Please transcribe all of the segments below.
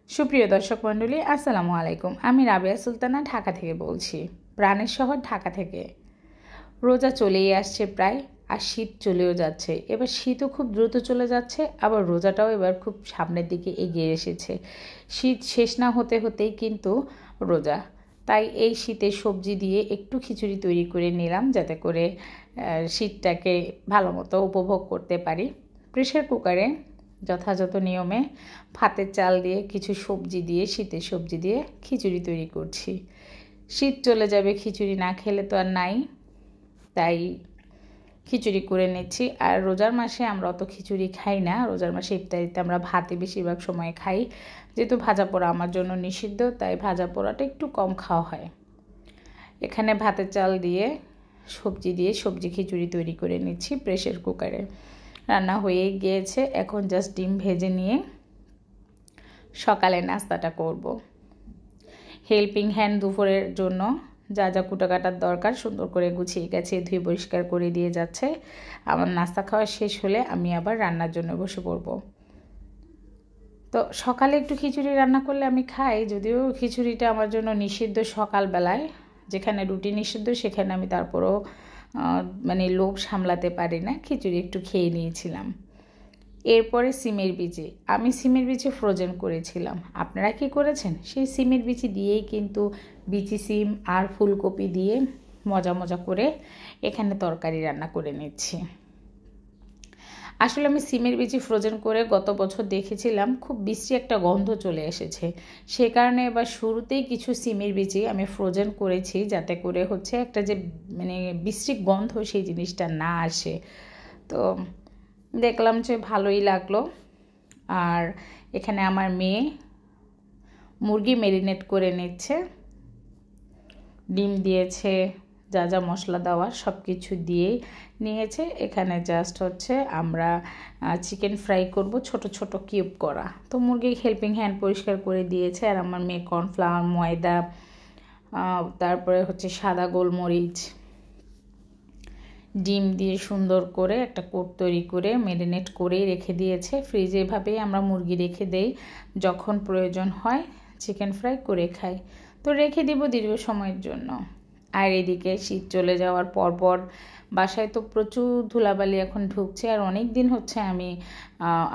সুপ্রিয় দর্শক মণ্ডলী, আসসালামু আলাইকুম। আমি রাবেয়া সুলতানা ঢাকা থেকে বলছি, প্রাণের শহর ঢাকা থেকে। রোজা চলেই আসছে প্রায়, আর শীত চলেও যাচ্ছে। এবার শীতও খুব দ্রুত চলে যাচ্ছে, আবার রোজাটাও এবার খুব সামনের দিকে এগিয়ে এসেছে। শীত শেষ না হতে হতেই কিন্তু রোজা। তাই এই শীতে সবজি দিয়ে একটু খিচুড়ি তৈরি করে নিলাম, যাতে করে শীতটাকে ভালো মতো উপভোগ করতে পারি। প্রেসার কুকারে যথাযথ নিয়মে ভাতের চাল দিয়ে কিছু সবজি দিয়ে, শীতের সবজি দিয়ে খিচুড়ি তৈরি করছি। শীত চলে যাবে, খিচুড়ি না খেলে তো আর নাই, তাই খিচুড়ি করে নিচ্ছি। আর রোজার মাসে আমরা অত খিচুড়ি খাই না। রোজার মাসে ইফতারিতে আমরা ভাতে বেশিরভাগ সময় খাই। যেহেতু ভাজা পোড়া আমার জন্য নিষিদ্ধ, তাই ভাজা পোড়াটা একটু কম খাওয়া হয়। এখানে ভাতের চাল দিয়ে সবজি দিয়ে সবজি খিচুড়ি তৈরি করে নিচ্ছি প্রেসার কুকারে। রান্না হয়ে গিয়েছে, এখন জাস্ট ডিম ভেজে নিয়ে সকালে নাস্তাটা করব। হেল্পিং হ্যান্ড দুপুরের জন্য যা যা কুটাকাটার দরকার সুন্দর করে গুছিয়ে গাছিয়ে ধুয়ে পরিষ্কার করে দিয়ে যাচ্ছে। আমার নাস্তা খাওয়া শেষ হলে আমি আবার রান্নার জন্য বসে পড়ব। তো সকালে একটু খিচুড়ি রান্না করলে আমি খাই, যদিও খিচুড়িটা আমার জন্য নিষিদ্ধ সকালবেলায়। যেখানে রুটি নিষিদ্ধ সেখানে আমি তারপরও লোভ সামলাতে পারি না, খিচুড়ি একটু খেয়ে নিয়েছিলাম। এরপরে সিমের বিচি, আমি সিমের বিচি ফ্রোজেন করেছিলাম। আপনারা কি করেছেন? সেই সিমের বিচি দিয়েই কিন্তু বিচি সিম আর ফুলকপি দিয়ে মজা মজা করে এখানে তরকারি রান্না করে নিচ্ছি। আসলে আমি সিমের বিচি ফ্রোজেন করে গত বছর দেখেছিলাম খুব বিশ্রী একটা গন্ধ চলে এসেছে। সে কারণে এবার শুরুতেই কিছু সিমের বিচি আমি ফ্রোজেন করেছি, যাতে করে হচ্ছে একটা যে বিশ্রী গন্ধ সেই জিনিসটা না আসে। তো দেখলাম যে ভালোই লাগলো। আর এখানে আমার মেয়ে মুরগি ম্যারিনেট করে নিচ্ছে, ডিম দিয়েছে, যা যা মশলা দেওয়ার সব কিছু দিয়েই নিয়েছে। এখানে জাস্ট হচ্ছে আমরা চিকেন ফ্রাই করব, ছোট ছোট কিউব করা। তো মুরগি হেল্পিং হ্যান্ড পরিষ্কার করে দিয়েছে, আর আমার মেয়ে কর্নফ্লাওয়ার, ময়দা, তারপরে হচ্ছে সাদা গোলমরিচ, ডিম দিয়ে সুন্দর করে একটা কোট তৈরি করে ম্যারিনেট করেই রেখে দিয়েছে ফ্রিজে। এভাবেই আমরা মুরগি রেখে দেই, যখন প্রয়োজন হয় চিকেন ফ্রাই করে খাই। তো রেখে দিব দীর্ঘ সময়ের জন্য। আর এদিকে শীত চলে যাওয়ার পরপর বাসায় তো প্রচুর ধুলাবালি এখন ঢুকছে, আর অনেক দিন হচ্ছে আমি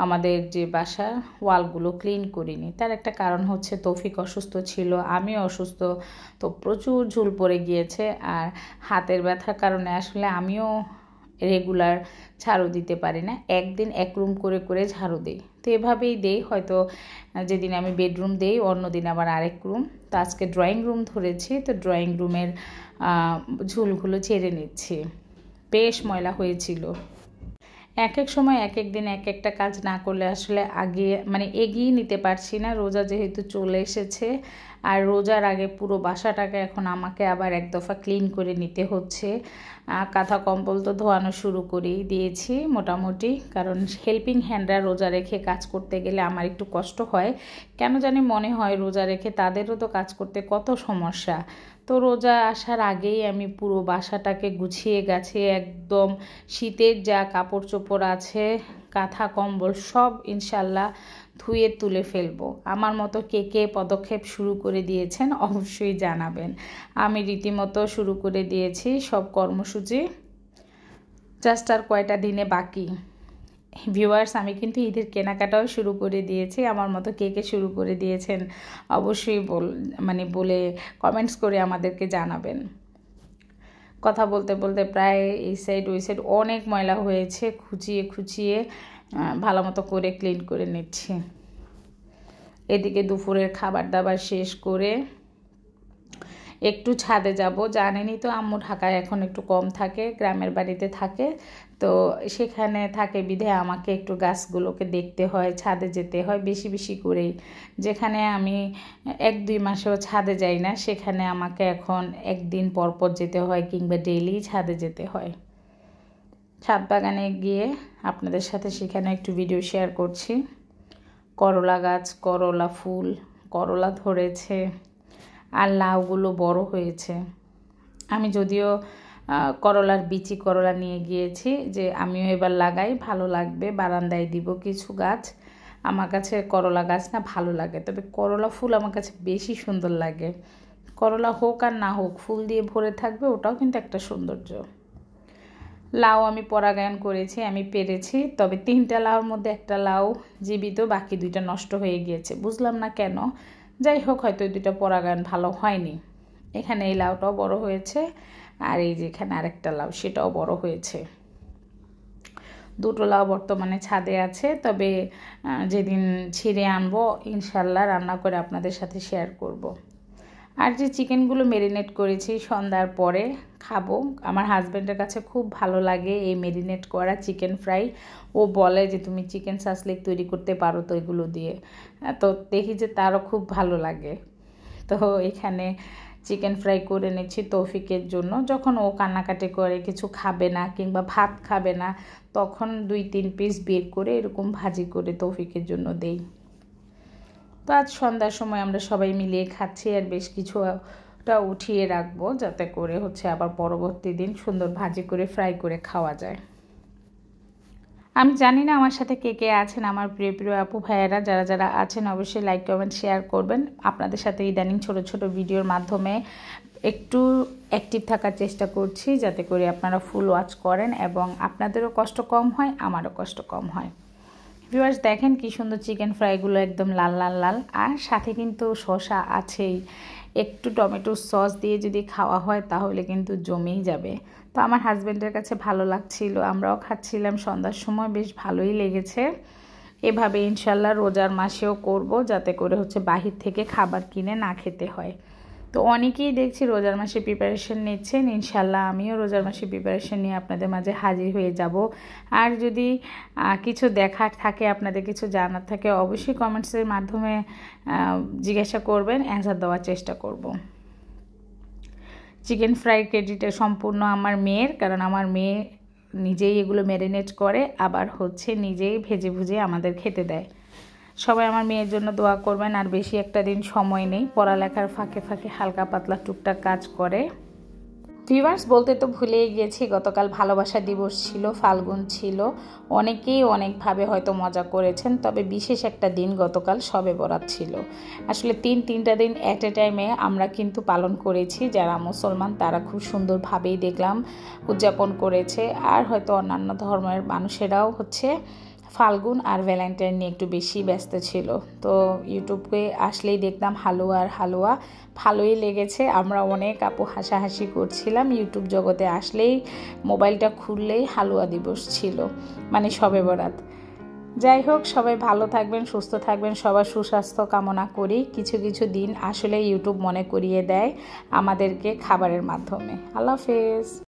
আমাদের যে বাসা ওয়ালগুলো ক্লিন করিনি। তার একটা কারণ হচ্ছে তৌফিক অসুস্থ ছিল, আমিও অসুস্থ, তো প্রচুর ঝুল পড়ে গিয়েছে। আর হাতের ব্যথার কারণে আসলে আমিও রেগুলার ঝাড়ু দিতে পারি না, একদিন এক রুম করে করে ঝাড়ু দিই। তো এভাবেই দেই, হয়তো যেদিন আমি বেডরুম দেই অন্য দিন আবার আরেক রুম। তো আজকে ড্রয়িং রুম ধরেছি, তো ড্রয়িং রুমের ঝুলগুলো ছেড়ে নিচ্ছি। বেশ ময়লা হয়েছিল। এক এক সময় এক এক দিন এক একটা কাজ না করলে আসলে এগিয়ে নিতে পারছি না। রোজা যেহেতু চলে এসেছে, আর রোজার আগে পুরো বাসাটাকে এখন আমাকে আবার এক দফা ক্লিন করে নিতে হচ্ছে। কাঁথা কম্বল তো ধোয়ানো শুরু করেই দিয়েছি মোটামুটি, কারণ হেল্পিং হ্যান্ডরা রোজা রেখে কাজ করতে গেলে আমার একটু কষ্ট হয়। কেন জানি মনে হয় রোজা রেখে তাদেরও তো কাজ করতে কত সমস্যা। তো রোজা আসার আগেই আমি পুরো বাসাটাকে গুছিয়ে গাছিয়ে একদম শীতের যা কাপড় চোপড় আছে, কাঁথা কম্বল সব ইনশাল্লাহ ধুয়ে তুলে ফেলবো। আমার মতো কে কে পদক্ষেপ শুরু করে দিয়েছেন অবশ্যই জানাবেন। আমি রীতিমতো শুরু করে দিয়েছি সব কর্মসূচি, জাস্ট আর কয়টা দিনে বাকি। ভিউয়ার্স, আমি কিন্তু ঈদের কেনাকাটাও শুরু করে দিয়েছি। আমার মতো কে কে শুরু করে দিয়েছেন অবশ্যই বলে কমেন্টস করে আমাদেরকে জানাবেন। কথা বলতে বলতে প্রায় এই সাইড ওই সাইড অনেক ময়লা হয়েছে, খুঁচিয়ে খুঁচিয়ে ভালো মতো করে ক্লিন করে নিচ্ছি। এদিকে দুপুরের খাবার দাবার শেষ করে একটু ছাদে যাব। জানেনই তো আম্মু ঢাকায় এখন একটু কম থাকে, গ্রামের বাড়িতে থাকে, তো সেখানে থাকে বিধায় আমাকে একটু গাছগুলোকে দেখতে হয়, ছাদে যেতে হয় বেশি বেশি করেই। যেখানে আমি 1-2 মাসেও ছাদে যাই না, সেখানে আমাকে এখন একদিন পর পর যেতে হয়, কিংবা ডেইলি ছাদে যেতে হয়। ছাদ বাগানে গিয়ে আপনাদের সাথে সেখানে একটু ভিডিও শেয়ার করছি। করলা গাছ, করলা ফুল, করলা ধরেছে, আর লাউগুলো বড় হয়েছে। আমি যদিও করলার বিচি করলা নিয়ে গিয়েছি, যে আমিও এবার লাগাই, ভালো লাগবে, বারান্দায় দিব কিছু গাছ। আমার কাছে করলা গাছ না ভালো লাগে, তবে করলা ফুল আমার কাছে বেশি সুন্দর লাগে। করলা হোক আর না হোক, ফুল দিয়ে ভরে থাকবে, ওটাও কিন্তু একটা সৌন্দর্য। লাউ আমি পরাগায়ন করেছি, আমি পেরেছি, তবে 3টা লাউর মধ্যে একটা লাউ জীবিত, বাকি 2টা নষ্ট হয়ে গিয়েছে, বুঝলাম না কেন। যাই হোক, হয়তো ওই 2টা পরাগায়ন ভালো হয়নি। এখানে এই লাউটাও বড় হয়েছে, আর এই যে এখানে আরেকটা লাউ, সেটাও বড় হয়েছে। 2টো লাউ বর্তমানে ছাদে আছে, তবে যেদিন ছিঁড়ে আনবো ইনশাল্লাহ রান্না করে আপনাদের সাথে শেয়ার করব। আর যে চিকেনগুলো ম্যারিনেট করেছি সন্ধ্যার পরে খাবো, আমার হাজব্যান্ডের কাছে খুব ভালো লাগে এই ম্যারিনেট করা চিকেন ফ্রাই। ও বলে যে তুমি চিকেন সাসলেক তৈরি করতে পারো তো এগুলো দিয়ে, তো দেখি যে তারও খুব ভালো লাগে। তো এখানে চিকেন ফ্রাই করে নিচ্ছি তৌফিকের জন্য। যখন ও কান্নাকাটি করে কিছু খাবে না কিংবা ভাত খাবে না, তখন 2-3 পিস বের করে এরকম ভাজি করে তৌফিকের জন্য দেই। তো আজ সন্ধ্যার সময় আমরা সবাই মিলিয়ে খাচ্ছি, আর বেশ কিছুটা উঠিয়ে রাখবো যাতে করে আবার পরবর্তী দিন সুন্দর ভাজি করে ফ্রাই করে খাওয়া যায়। আমি জানি না আমার সাথে কে কে আছেন, আমার প্রিয় প্রিয় আপু ভাইয়েরা যারা যারা আছেন অবশ্যই লাইক কমেন্ট শেয়ার করবেন। আপনাদের সাথে ইদানিং ছোট ছোট ভিডিওর মাধ্যমে একটু অ্যাক্টিভ থাকার চেষ্টা করছি, যাতে করে আপনারা ফুল ওয়াচ করেন এবং আপনাদেরও কষ্ট কম হয়, আমারও কষ্ট কম হয়। ভিউয়ার্স দেখেন কি সুন্দর চিকেন ফ্রাইগুলো, একদম লাল লাল লাল, আর সাথে কিন্তু শসা আছেই। একটু টমেটো সস দিয়ে যদি খাওয়া হয় তাহলে কিন্তু জমেই যাবে। তো আমার হাজব্যান্ডের কাছে ভালো লাগছিল, আমরাও খাচ্ছিলাম সন্ধ্যার সময়, বেশ ভালোই লেগেছে। এভাবে ইনশাল্লাহ রোজার মাসেও করব, যাতে করে বাহির থেকে খাবার কিনে না খেতে হয়। তো অনেকেই দেখছি রোজার মাসে প্রিপারেশন নিচ্ছেন, ইনশাল্লাহ আমিও রোজার মাসে প্রিপারেশন নিয়ে আপনাদের মাঝে হাজির হয়ে যাব। আর যদি কিছু দেখার থাকে, আপনাদের কিছু জানার থাকে, অবশ্যই কমেন্টসের মাধ্যমে জিজ্ঞাসা করবেন, অ্যান্সার দেওয়ার চেষ্টা করব। চিকেন ফ্রাই ক্রেডিটে সম্পূর্ণ আমার মেয়ের, কারণ আমার মেয়ে নিজেই এগুলো ম্যারিনেট করে, আবার নিজেই ভেজে ভুজে আমাদের খেতে দেয়। সবাই আমার মেয়ের জন্য দোয়া করবেন। আর বেশি একটা দিন সময় নেই, পড়ালেখার ফাঁকে ফাঁকে হালকা পাতলা টুকটাক কাজ করে। ভিউয়ার্স বলতে তো ভুলেই গিয়েছি, গতকাল ভালোবাসা দিবস ছিল, ফাল্গুন ছিল, অনেকেই অনেকভাবে হয়তো মজা করেছেন, তবে বিশেষ একটা দিন গতকাল শবে বরাত ছিল। আসলে তিনটা দিন অ্যাট এ টাইমে আমরা কিন্তু পালন করেছি, যারা মুসলমান তারা খুব সুন্দরভাবেই দেখলাম উদযাপন করেছে। আর হয়তো অন্যান্য ধর্মের মানুষেরাও ফাল্গুন আর ভ্যালেন্টাইন নিয়ে একটু বেশি ব্যস্ত ছিল। তো ইউটিউবে আসলেই দেখলাম হালুয়া আর হালুয়া, ভালোই লেগেছে। আমরা অনেক আপু হাসাহাসি করছিলাম, ইউটিউব জগতে আসলেই মোবাইলটা খুললেই হালুয়া দিবস ছিল, মানে শবে বরাত। যাই হোক, সবাই ভালো থাকবেন, সুস্থ থাকবেন, সবার সুস্বাস্থ্য কামনা করি। কিছু কিছু দিন আসলে ইউটিউব মনে করিয়ে দেয় আমাদেরকে খাবারের মাধ্যমে। আল্লাহ হাফেজ।